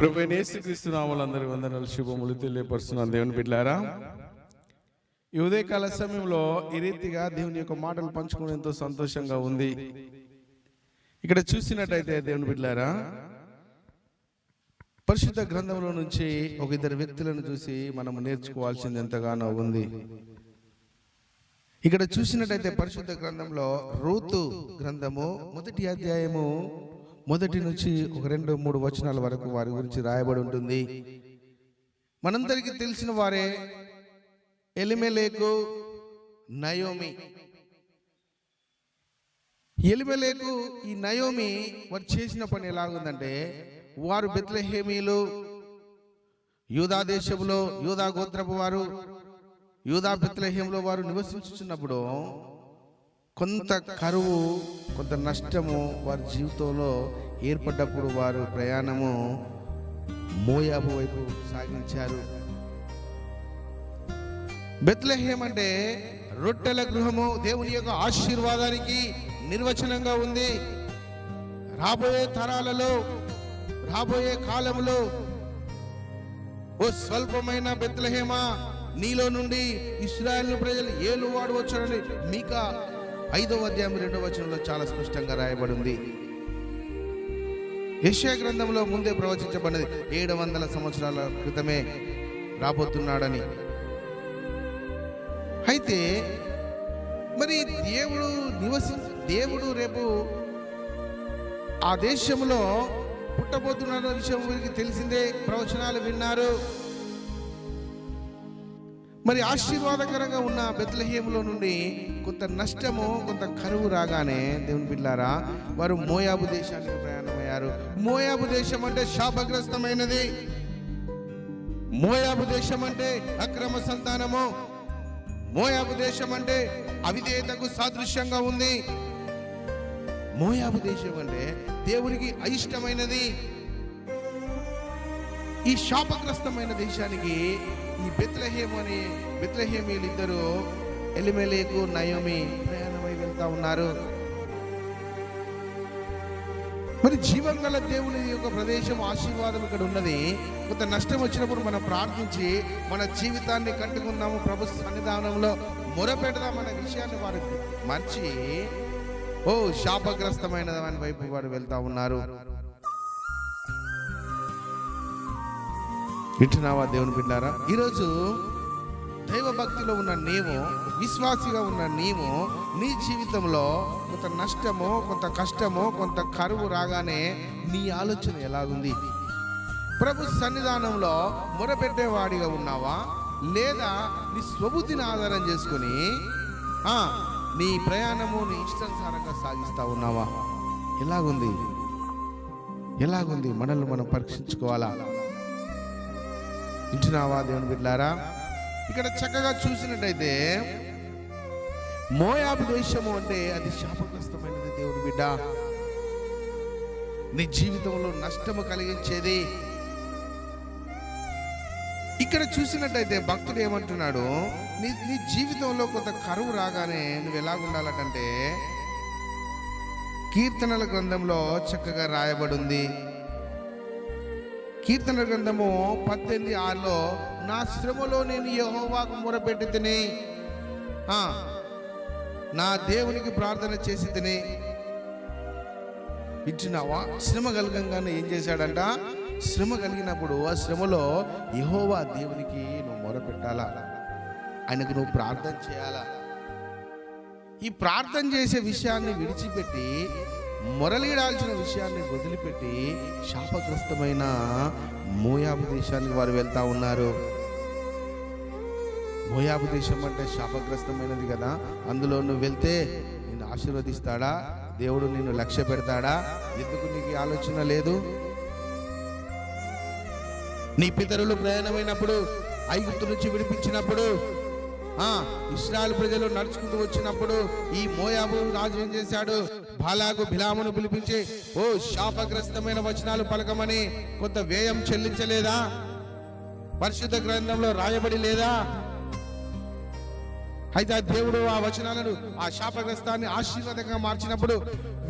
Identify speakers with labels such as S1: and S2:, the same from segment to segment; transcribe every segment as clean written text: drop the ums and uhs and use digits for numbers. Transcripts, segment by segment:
S1: ప్రభువైన యేసుక్రీస్తు నామములందరి వందనాలు శుభములు తెలియపరుస్తున్నాను దేవుని బిడ్డలారా. ఈ ఉదయకాల సమయంలో ఈ రీతిగా దేవుని యొక్క మాటలు పంచుకోవడం ఎంతో సంతోషంగా ఉంది. ఇక్కడ చూసినట్టయితే దేవుని బిడ్డలారా, పరిశుద్ధ గ్రంథంలో నుంచి ఒక ఇద్దరు వ్యక్తులను చూసి మనం నేర్చుకోవాల్సింది ఎంతగానో ఉంది. ఇక్కడ చూసినట్టయితే పరిశుద్ధ గ్రంథంలో రూతు గ్రంథము 1వ అధ్యాయము 1 నుంచి 2-3 వచనాల వరకు వారి గురించి రాయబడి ఉంటుంది. మనందరికీ తెలిసిన వారే ఎలిమెలేకు, నయోమి. ఎలిమెలేకు, ఈ నయోమి వారు చేసిన పని ఎలాగుందంటే, వారు బెత్లెహేమీలు, యూదా దేశంలో యూదా గోత్రపు వారు, యూదా బెత్లెహేములో వారు నివసించుచున్నప్పుడు కొంత కరువు, కొంత నష్టము వారి జీవితంలో ఏర్పడ్డప్పుడు వారు ప్రయాణము మోయాబు వైపు సాగించారు. బెత్లెహేమ్ అంటే రొట్టెల గృహము, దేవుని యొక్క ఆశీర్వాదానికి నిర్వచనంగా ఉంది. రాబోయే తరాలలో, రాబోయే కాలంలో ఓ స్వల్పమైన బెత్లెహేమా, నీలో నుండి ఇశ్రాయేలు ప్రజలు ఏలువాడు వచ్చాడని మీకా 5వ అధ్యాయం 2వ వచనంలో చాలా స్పష్టంగా రాయబడి ఉంది. యెషయా గ్రంథంలో ముందే ప్రవచించబడినది 700 సంవత్సరాల క్రితమే రాబోతున్నాడని. అయితే మరి దేవుడు రేపు ఆ దేశంలో పుట్టబోతున్న విషయం వీరికి తెలిసిందే, ప్రవచనాలు విన్నారు. మరి ఆశీర్వాదకరంగా ఉన్న బెత్లెహేములో నుండి కొంత నష్టము, కొంత కరువు రాగానే దేవుని బిడ్డలారా, వారు మోయాబు దేశానికి ప్రయాణమయ్యారు. మోయాబు దేశం అంటే శాపగ్రస్తమైనది. మోయాబు దేశం అంటే అక్రమ సంతానము. మోయాబు దేశం అంటే అవిధేయతకు సాదృశ్యంగా ఉంది. మోయాబు దేశం అంటే దేవునికి అయిష్టమైనది. ఈ శాపగ్రస్తమైన దేశానికి ఈ బెత్లెహేమీలు ఇద్దరు, ఎలిమెలేకు, నయోమి ప్రయాణమై వెళ్తా ఉన్నారు. మరి జీవం గల దేవుని యొక్క ప్రదేశం, ఆశీర్వాదం ఇక్కడ ఉన్నది. కొంత నష్టం వచ్చినప్పుడు మనం ప్రార్థించి మన జీవితాన్ని కట్టుకుందాము, ప్రభు సన్నిధానంలో మొరపెడదామన్న విషయాన్ని వారు మర్చి శాపగ్రస్తమైన దాని వైపు వారు వెళ్తా ఉన్నారు. వింటున్నావా దేవుని బిడ్డారా? ఈరోజు దైవ భక్తిలో ఉన్న నీవు, విశ్వాసిగా ఉన్న నీవు, నీ జీవితంలో కొంత నష్టము, కొంత కష్టము, కొంత కరువు రాగానే నీ ఆలోచన ఎలాగుంది? ప్రభు సన్నిధానంలో మొరపెట్టేవాడిగా ఉన్నావా, లేదా నీ స్వబుద్ధిని ఆధారం చేసుకుని నీ ప్రయాణము నీ ఇష్టానుసారంగా సాగిస్తా ఉన్నావా? ఎలాగుంది? మనల్ని మనం పరీక్షించుకోవాలా. వింటున్నావా దేవుని బిడ్డలారా? ఇక్కడ చక్కగా చూసినట్టయితే మోయాబు దేశము అంటే అది శాపగ్రస్తమైనది. దేవుని బిడ్డ, నీ జీవితంలో నష్టము కలిగించేది. ఇక్కడ చూసినట్టయితే భక్తుడు ఏమంటున్నాడు, నీ జీవితంలో కొంత కరువు రాగానే నువ్వు ఎలాగుండాలంటే, కీర్తనల గ్రంథంలో చక్కగా రాయబడి ఉంది. కీర్తన గ్రంథము 18:6లో, నా శ్రమలో నేను యెహోవాకు మొరపెట్టి తిని, నా దేవునికి ప్రార్థన చేసి తిని. వింటున్నావా? శ్రమ కలగంగానే ఏం చేశాడంట? శ్రమ కలిగినప్పుడు ఆ శ్రమలో యెహోవా దేవునికి నువ్వు మొరపెట్టాలా, ఆయనకు నువ్వు ప్రార్థన చేయాలా. ఈ ప్రార్థన చేసే విషయాన్ని విడిచిపెట్టి, మొరలీడాల్సిన విషయాన్ని వదిలిపెట్టి శాపగ్రస్తమైన మోయాబు దేశానికి వారు వెళ్తా ఉన్నారు. మోయాబు దేశం అంటే శాపగ్రస్తమైనది కదా. అందులో నువ్వు వెళ్తే నిన్ను ఆశీర్వదిస్తాడా? దేవుడు నిన్ను లక్ష్య పెడతాడా? ఎందుకు నీకు ఆలోచన లేదు? నీ పితరులు ప్రయాణమైనప్పుడు, ఐగుప్తు నుంచి విడిపించినప్పుడు, ఇశ్రాయేలు ప్రజలు నడుచుకుంటూ వచ్చినప్పుడు ఈ మోయాబు రాజు ఏం చేశాడు? బాలాకు, బిలామును పిలిపించి శాపగ్రస్తమైన వచనాలు పలకమని కొంత వ్యయం చెల్లించలేదా? పరిశుద్ధ గ్రంథంలో రాయబడి లేదా? అయితే ఆ దేవుడు ఆ వచనాలను, ఆ శాపగ్రస్తాన్ని ఆశీర్వాదంగా మార్చినప్పుడు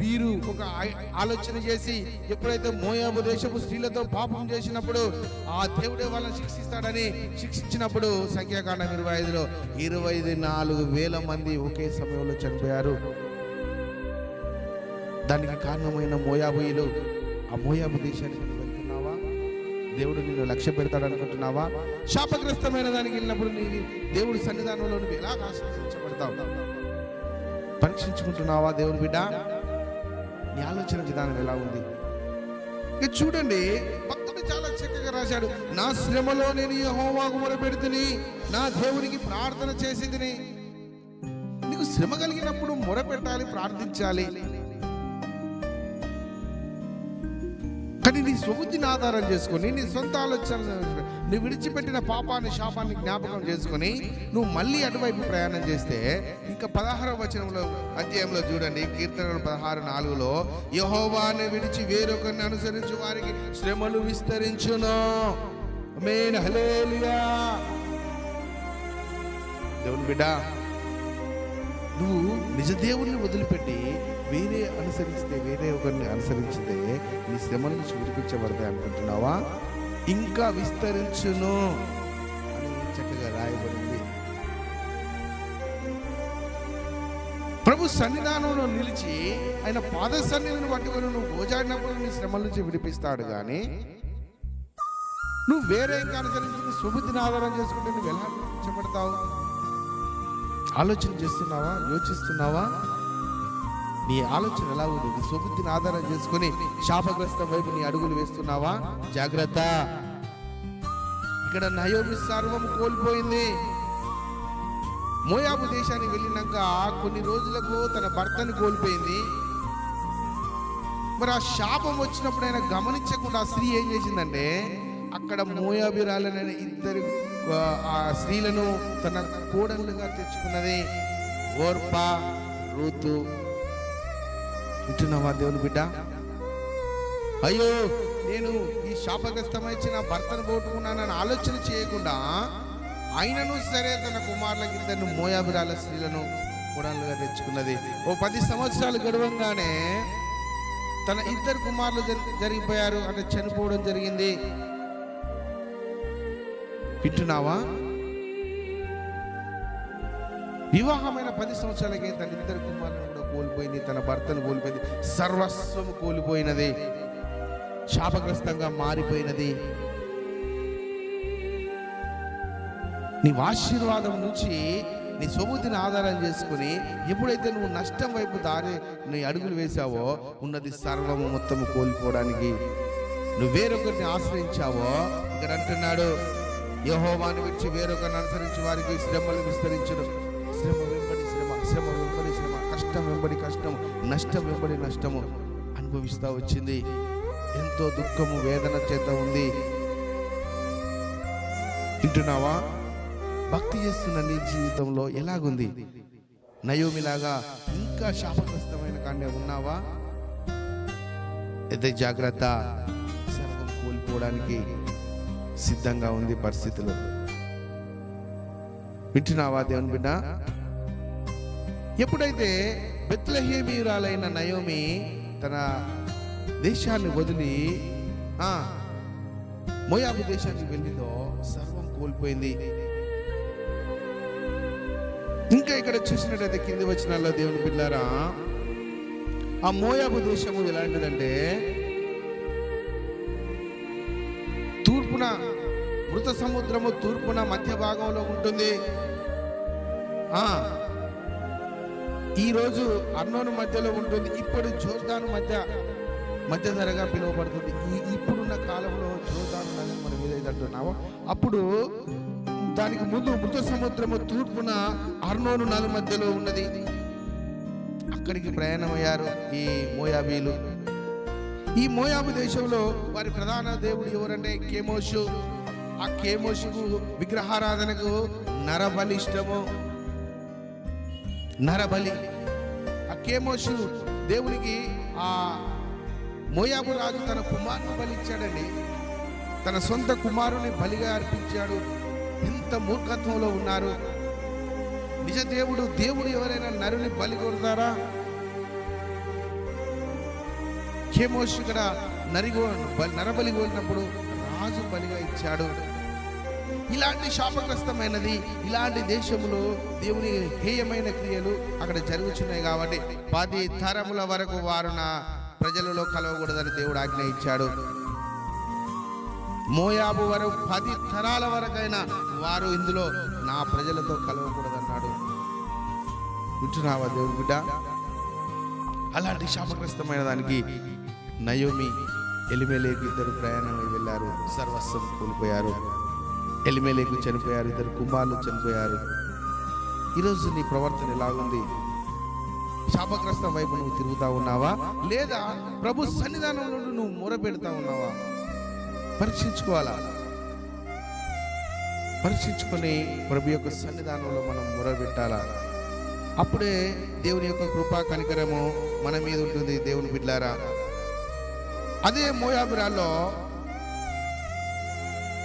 S1: వీరు ఒక ఆలోచన చేసి ఎప్పుడైతే మోయాబు దేశపు స్త్రీలతో పాపం చేసినప్పుడు ఆ దేవుడే వాళ్ళని శిక్షిస్తాడని శిక్షించినప్పుడు సంఖ్యాకాండం 25లో 24,000 మంది ఒకే సమయంలో చనిపోయారు. దానికి కారణమైన మోయాబీయులు. ఆ మోయాబు దేశానికి వెళ్తున్నావా? దేవుడు నిన్ను లక్ష్య పెడతాడు అనుకుంటున్నావా? శాపగ్రస్తమైన దానికి వెళ్ళినప్పుడు నీ దేవుడి సన్నిధానంలో నువ్వు ఎలా ఆశీర్వదించబడతావు? పరీక్షించుకుంటున్నావా దేవుని బిడ్డ? నీ ఆలోచన విధానం ఎలా ఉంది? ఇక చూడండి, భక్తుడు చాలా చక్కగా రాశాడు. నా శ్రమలో నేను యెహోవాకు మొరపెడుతుని, నా దేవునికి ప్రార్థన చేసేదిని. నీకు శ్రమ కలిగినప్పుడు మొరపెట్టాలి, ప్రార్థించాలి. కానీ నీ స్వబుద్ధిని ఆధారం చేసుకొని, నీ సొంత ఆలోచన, నువ్వు విడిచిపెట్టిన పాపాన్ని శాపాన్ని జ్ఞాపకం చేసుకొని నువ్వు మళ్ళీ అటువైపు ప్రయాణం చేస్తే, ఇంకా 16వ అధ్యాయంలో చూడండి, కీర్తనలు 16:4లో యెహోవాను విడిచి వేరొకరిని అనుసరించు వారికి శ్రమలు విస్తరించును. ఆమేన్, హల్లెలూయా. దేవుని బిడ్డ, నువ్వు నిజ దేవుణ్ణి వదిలిపెట్టి వేరే అనుసరిస్తే, వేరే ఒకరిని అనుసరించితే నీ శ్రమల నుంచి విడిపించబడతాయి అనుకుంటున్నావా? ఇంకా విస్తరించును అని చక్కగా రాయబడింది. ప్రభు సన్నిధానంలో నిలిచి ఆయన పాద సన్నిధిని పట్టుకొని నువ్వు గోజాడినప్పుడు నీ శ్రమల నుంచి విడిపిస్తాడు. కానీ నువ్వు వేరే ఇంకా అనుసరించి స్వబుద్ధిని ఆధారం చేసుకుంటే నువ్వు ఎలా విడిపించబడతావు? ఆలోచన చేస్తున్నావా? యోచిస్తున్నావా? నీ ఆలోచన ఎలా ఉంది? నీ స్వబుద్ధిని ఆధారం చేసుకొని శాపగ్రస్తం వైపు నీ అడుగులు వేస్తున్నావా? జాగ్రత్త. ఇక్కడ నయోమి సర్వం కోల్పోయింది. మోయాబు దేశానికి వెళ్ళినాక కొన్ని రోజులకు తన భర్తని కోల్పోయింది. మరి ఆ శాపం వచ్చినప్పుడు ఆయన గమనించకుండా ఆ స్త్రీ ఏం చేసిందంటే, అక్కడ మోయాబీరాలైన 2 ఆ స్త్రీలను తన కోడళ్ళుగా తెచ్చుకున్నది. Orpah, Ruth. వింటున్నావా దేవుని బిడ్డ? అయ్యో, నేను ఈ శాపగ్రస్తమైన భర్తను పోగొట్టుకున్నానని ఆలోచన చేయకుండా ఆయనను సరే తన కుమారులకి 2 మోయాబీరాల స్త్రీలను కోడళ్ళుగా తెచ్చుకున్నది. ఓ 10 సంవత్సరాలు గడవంగానే తన 2 కుమారులు జరిగిపోయారు, అంటే చనిపోవడం జరిగింది. వింటున్నావా? వివాహమైన 10 సంవత్సరాలకే తన 2 కుమారులను కూడా కోల్పోయింది, తన భర్తను కోల్పోయింది, సర్వస్వం కోల్పోయినది, శాపగ్రస్తంగా మారిపోయినది. నీ ఆశీర్వాదం నుంచి నీ స్వబుద్ధిని ఆధారం చేసుకుని ఎప్పుడైతే నువ్వు నష్టం వైపు నీ అడుగులు వేసావో, ఉన్నది సర్వము మొత్తము కోల్పోవడానికి నువ్వు వేరొకరిని ఆశ్రయించావో, ఇక్కడ అంటున్నాడు, యెహోవాను విడిచి వేరొకరిని అనుసరించి వారికి శ్రమలు విస్తరించును. శ్రమ వెంబడి శ్రమ, శ్రమ వెంబడి శ్రమ, కష్టం వెంబడి కష్టం, నష్టం వెంబడి నష్టము అనుభవిస్తూ వచ్చింది. ఎంతో దుఃఖము, వేదన చేత ఉంది. వింటున్నావా? భక్తి చేస్తున్న నీ జీవితంలో ఎలాగుంది? నయోమిలాగా ఇంకా శాపగ్రస్తమైన కాండే ఉన్నావా? అయితే జాగ్రత్త, సర్వం కోల్పోవడానికి సిద్ధంగా ఉంది పరిస్థితులు. వింటున్నావా దేవుని బిడ్డ? ఎప్పుడైతే బెత్లెహేమీయురాలైన నయోమి తన దేశాన్ని వదిలి మోయాబు దేశానికి వెళ్ళిందో, సర్వం కోల్పోయింది. ఇంకా ఇక్కడ చూసినట్టయితే కింది వచనాల్లో దేవుని బిడ్డారా, ఆ మోయాబు దేశము ఎలాంటిదంటే, తూర్పున మృత సముద్రము, తూర్పున మధ్య భాగంలో ఉంటుంది. ఈరోజు అర్నోను మధ్యలో ఉంటుంది. ఇప్పుడు జోర్దాను మధ్య ధరగా పిలువబడుతుంది. ఇప్పుడున్న కాలంలో జోర్దాను నది మనం ఏదైతే అంటున్నామో, అప్పుడు దానికి ముందు మృత సముద్రము తూర్పున అర్నోను నది మధ్యలో ఉన్నది. అక్కడికి ప్రయాణమయ్యారు ఈ మోయాబీలు. ఈ మోయాబు దేశంలో వారి ప్రధాన దేవుడు ఎవరంటే కేమోషు. ఆ కేమోషుకు విగ్రహారాధనకు నరబలి ఇష్టము. నరబలి. ఆ కేమోషు దేవునికి ఆ మోయాబు రాజు తన కుమారుని బలిచ్చాడండి. తన సొంత కుమారుని బలిగా అర్పించాడు. ఎంత మూర్ఖత్వంలో ఉన్నారు! నిజ దేవుడు ఎవరైనా నరుని బలి కొడతారా? కేమోష్ ఇక్కడ నరబలి కోరినప్పుడు రాజు బలిగా ఇచ్చాడు. ఇలాంటి శాపగ్రస్తమైనది, ఇలాంటి దేశంలో దేవుని హేయమైన క్రియలు అక్కడ జరుగుతున్నాయి. కాబట్టి 10 తరముల వరకు వారు నా ప్రజలలో కలవకూడదని దేవుడు ఆజ్ఞ ఇచ్చాడు. మోయాబు వరకు 10 తరాల వరకైనా వారు ఇందులో నా ప్రజలతో కలవకూడదన్నాడు. వింటున్నావా దేవుని బిడ్డ? అలాంటి శాపగ్రస్తమైన దానికి నయోమి, ఎలిమెలేకు ఇద్దరు ప్రయాణమై వెళ్ళారు. సర్వస్వం కోల్పోయారు. ఎలిమెలేకు చనిపోయారు, 2 కుమారులు చనిపోయారు. ఈరోజు నీ ప్రవర్తన ఎలాగుంది? శాపగ్రస్తం వైపు నువ్వు తిరుగుతా ఉన్నావా, లేదా ప్రభు సన్నిధానంలో నువ్వు మొరపెడతా ఉన్నావా? పరీక్షించుకోవాలా. పరీక్షించుకొని ప్రభు యొక్క సన్నిధానంలో మనం మొరపెట్టాలా. అప్పుడే దేవుని యొక్క కృపా కనికరము మన మీద ఉంటుంది. దేవుని బిడ్డలారా, అదే మోయాబురాల్లో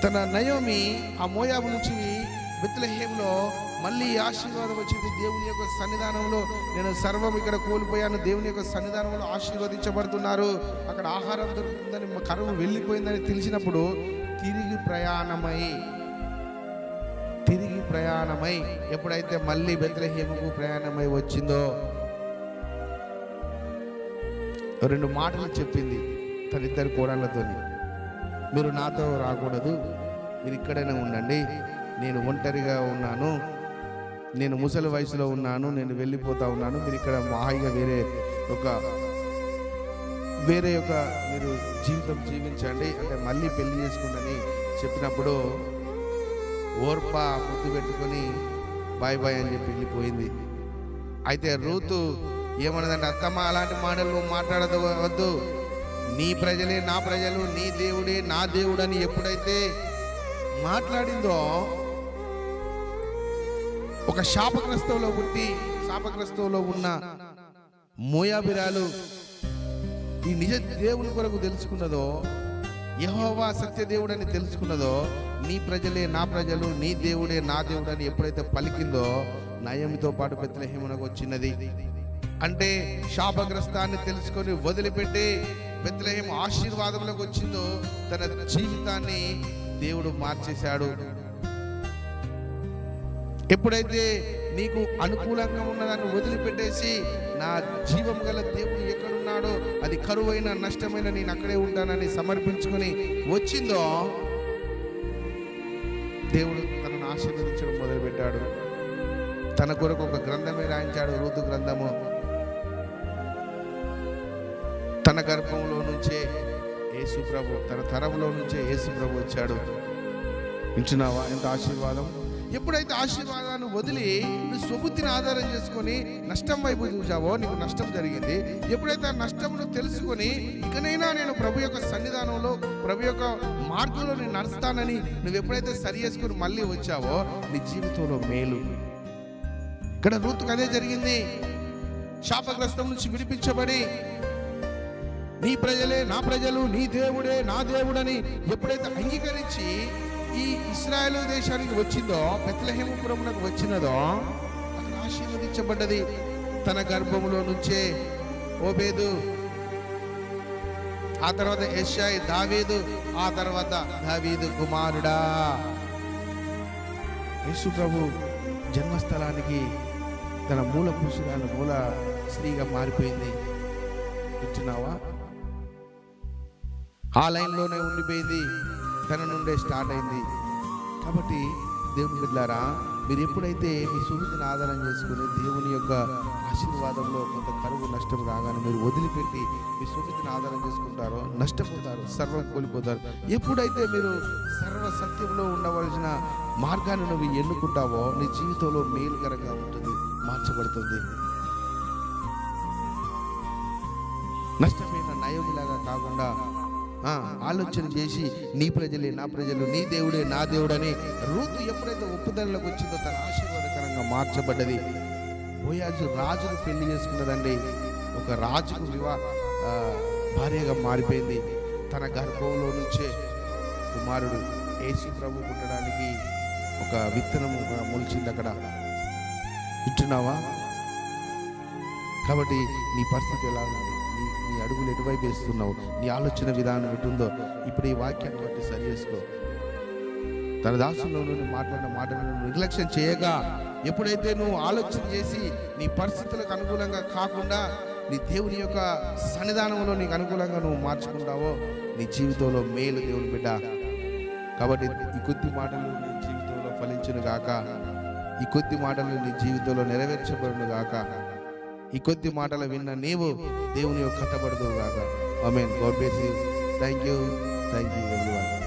S1: తన నయోమి ఆ మోయాబు నుంచి బెత్లెహేములో మళ్ళీ ఆశీర్వాదం వచ్చింది. దేవుని యొక్క సన్నిధానంలో నేను సర్వం ఇక్కడ కోల్పోయాను, దేవుని యొక్క సన్నిధానంలో ఆశీర్వదించబడుతున్నారు, అక్కడ ఆహారం దొరుకుతుందని, కరువు వెళ్ళిపోయిందని తెలిసినప్పుడు తిరిగి ప్రయాణమై ఎప్పుడైతే మళ్ళీ బెత్లెహేముకు ప్రయాణమై వచ్చిందో 2 మాటలు చెప్పింది తన 2 కోడళ్ళతోని. మీరు నాతో రాకూడదు, మీరు ఇక్కడైనా ఉండండి, నేను ఒంటరిగా ఉన్నాను, నేను ముసలి వయసులో ఉన్నాను, నేను వెళ్ళిపోతా ఉన్నాను, మీరు ఇక్కడ హాయిగా వేరే యొక్క మీరు జీవితం జీవించండి అంటే మళ్ళీ పెళ్లి చేసుకుంటని చెప్పినప్పుడు ఓర్ప ముద్దు పెట్టుకొని బాయ్ బాయ్ అని చెప్పి వెళ్ళిపోయింది. అయితే రూతు ఏమన్నదంటే, అత్తమ్మ అలాంటి మాటలు నువ్వు మాట్లాడవద్దు, నీ ప్రజలే నా ప్రజలు, నీ దేవుడే నా దేవుడు అని ఎప్పుడైతే మాట్లాడిందో ఒక శాపగ్రస్తంలో ఉన్న మోయాబిరాలు ఈ నిజ దేవుని కొరకు తెలుసుకున్నదో, యెహోవా సత్యదేవుడు అని తెలుసుకున్నదో, నీ ప్రజలే నా ప్రజలు, నీ దేవుడే నా దేవుడు అని ఎప్పుడైతే పలికిందో నయోమితో పాటు బెత్లెహేమునకు వచ్చినది. అంటే శాపగ్రస్తాన్ని తెలుసుకొని వదిలిపెట్టి బెత్లెహేము ఆశీర్వాదంలోకి వచ్చిందో తన జీవితాన్ని దేవుడు మార్చేశాడు. ఎప్పుడైతే నీకు అనుకూలంగా ఉన్నదాన్ని వదిలిపెట్టేసి నా జీవం గల దేవుడు ఎక్కడున్నాడో, అది కరువైన నష్టమైన నేను అక్కడే ఉంటానని సమర్పించుకొని వచ్చిందో దేవుడు తనను ఆశీర్వదించడం మొదలుపెట్టాడు. తన కొరకు ఒక గ్రంథమే రాయించాడు, రూతు గ్రంథము. తన గర్భంలో నుంచే యేసు ప్రభు, తన తరంలో నుంచే యేసు ప్రభు వచ్చాడు. వింటున్నావా ఎంత ఆశీర్వాదం? ఎప్పుడైతే ఆశీర్వాదాన్ని వదిలి నువ్వు స్వబుద్ధిని ఆధారం చేసుకొని నష్టం వైపు చూసావో నీకు నష్టం జరిగింది. ఎప్పుడైతే ఆ నష్టమును తెలుసుకొని ఇకనైనా నేను ప్రభు యొక్క సన్నిధానంలో ప్రభు యొక్క మార్గంలో నేను నడుస్తానని నువ్వు ఎప్పుడైతే సరి చేసుకొని మళ్ళీ వచ్చావో నీ జీవితంలో మేలు. ఇక్కడ రూతుకు అదే జరిగింది. శాపగ్రస్తం నుంచి విడిపించబడి నీ ప్రజలే నా ప్రజలు, నీ దేవుడే నా దేవుడని ఎప్పుడైతే అంగీకరించి ఈ ఇశ్రాయేలు దేశానికి వచ్చిందో, బెత్లెహేముపురమునకు వచ్చినదో అక్కడ ఆశీర్వదించబడ్డది. తన గర్భములో నుంచే ఓబేదు, ఆ తర్వాత యెషై, దావీదు, ఆ తర్వాత దావీదు కుమారుడా. యేసు ప్రభు జన్మస్థలానికి తన మూల పురుషురాలు మూల స్త్రీగా మారిపోయింది. వింటున్నావా? ఆ లైన్లోనే ఉండిపోయింది, తన నుండే స్టార్ట్ అయింది. కాబట్టి దేవుని బిడ్డలారా, మీరు ఎప్పుడైతే మీ సుబుద్ధిని ఆధారం చేసుకుని దేవుని యొక్క ఆశీర్వాదంలో కొంత కరువు నష్టం రాగానే మీరు వదిలిపెట్టి మీ సుబుద్ధిని ఆధారం చేసుకుంటారో నష్టపోతారు, సర్వం కోల్పోతారు. ఎప్పుడైతే మీరు సర్వ సత్యంలో ఉండవలసిన మార్గాన్ని నువ్వు ఎన్నుకుంటావో నీ జీవితంలో మేలుకరంగా ఉంటుంది, మార్చబడుతుంది. నష్టమైన నయోమిలాగా కాకుండా ఆలోచన చేసి నీ ప్రజలే నా ప్రజలు, నీ దేవుడే నా దేవుడు అని రూతు ఎప్పుడైతే ఒప్పుదలలోకి వచ్చిందో తన ఆశీర్వాదకరంగా మార్చబడ్డది. బోయాజు రాజును పెళ్లి చేసుకున్నదండి. ఒక రాజుకు భార్యగా మారిపోయింది. తన గర్భంలో నుంచే కుమారుడు యేసు ప్రభు పుట్టడానికి ఒక విత్తనము మొలిచింది అక్కడ. వింటున్నావా? కాబట్టి నీ పరిస్థితి ఎలా ఉంది? నీ నీ అడుగులు ఎటువైపు వేస్తున్నావు, నీ ఆలోచన విధానం ఎటుందో ఇప్పుడు ఈ వాక్యాన్ని బట్టి సరి చేసుకో. తన దాసులో నుండి మాట్లాడిన మాటలను నిర్లక్ష్యం చేయగా, ఎప్పుడైతే నువ్వు ఆలోచన చేసి నీ పరిస్థితులకు అనుకూలంగా కాకుండా నీ దేవుని యొక్క సన్నిధానంలో నీకు అనుకూలంగా నువ్వు మార్చుకుంటావో నీ జీవితంలో మేలు దేవుని బిడ్డ. కాబట్టి ఈ కొద్ది మాటలు నీ జీవితంలో ఫలించును గాక, ఈ కొద్ది మాటలు నీ జీవితంలో నెరవేర్చబడును గాక, ఈ కొద్ది మాటలు విన్న నీవు దేవుని యొక్క కట్టబడదు గాక. Amen. God bless you. Thank you everyone.